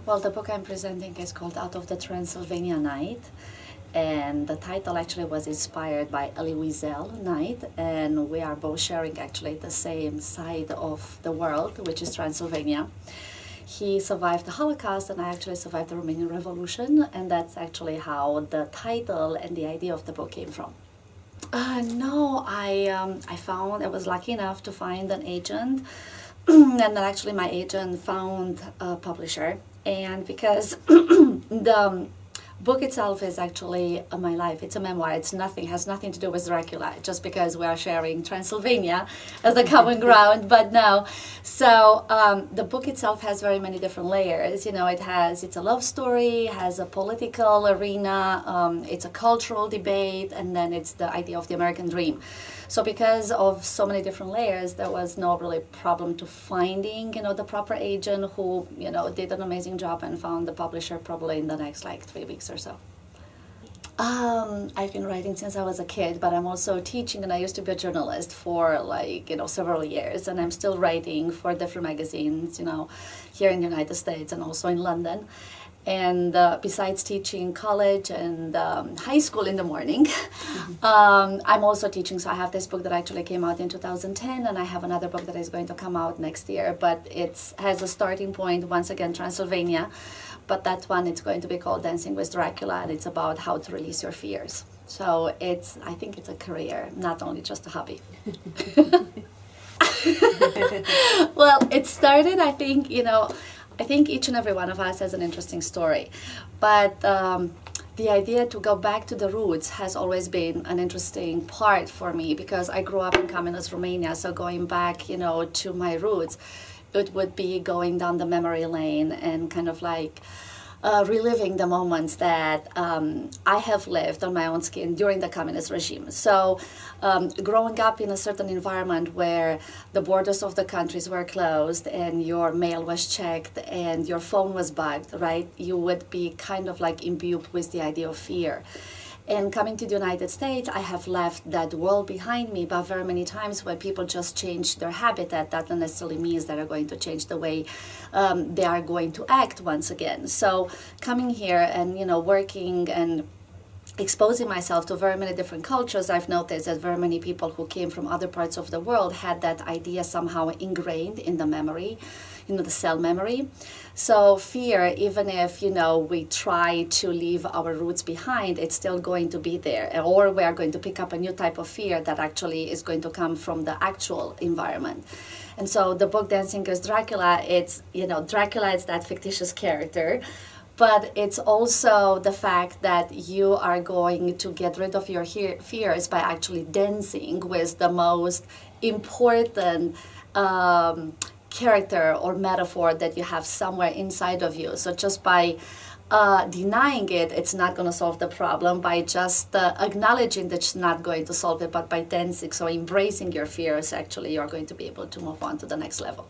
Well, the book I'm presenting is called Out of the Transylvania Night. And the title actually was inspired by Elie Wiesel Night, and we are both sharing actually the same side of the world, which is Transylvania. He survived the Holocaust, and I actually survived the Romanian Revolution, and that's actually how the title and the idea of the book came from. No, I was lucky enough to find an agent, and then actually my agent found a publisher, and because the book itself is actually my life. It's a memoir. Has nothing to do with Dracula, just because we are sharing Transylvania as the common ground. But no, so the book itself has very many different layers. You know, it's a love story, has a political arena, it's a cultural debate, and then it's the idea of the American dream. So because of so many different layers, there was no really problem to finding, the proper agent who, did an amazing job and found the publisher probably in the next 3 weeks or so. I've been writing since I was a kid, but I'm also teaching, and I used to be a journalist for several years, and I'm still writing for different magazines, here in the United States and also in London. And besides teaching college and high school in the morning, I'm also teaching. So I have this book that actually came out in 2010, and I have another book that is going to come out next year. But it has a starting point, once again, Transylvania. But that one, it's going to be called Dancing with Dracula, and it's about how to release your fears. So I think it's a career, not only just a hobby. Well, it started, I think each and every one of us has an interesting story, but the idea to go back to the roots has always been an interesting part for me, because I grew up in communist Romania, so going back, to my roots, it would be going down the memory lane and kind of reliving the moments that I have lived on my own skin during the communist regime. So growing up in a certain environment where the borders of the countries were closed and your mail was checked and your phone was bugged, right? You would be kind of imbued with the idea of fear. And coming to the United States, I have left that world behind me, but very many times when people just change their habitat, that doesn't necessarily means that they're going to change the way they are going to act once again. So coming here and, working and exposing myself to very many different cultures, I've noticed that very many people who came from other parts of the world had that idea somehow ingrained in the memory, the cell memory. So fear, even if, we try to leave our roots behind, it's still going to be there. Or we are going to pick up a new type of fear that actually is going to come from the actual environment. And so the book Dancing with Dracula, Dracula is that fictitious character, but it's also the fact that you are going to get rid of your fears by actually dancing with the most important character or metaphor that you have somewhere inside of you. So just by denying it, it's not going to solve the problem. By just acknowledging that it's not going to solve it, but by dancing, so embracing your fears, actually, you're going to be able to move on to the next level.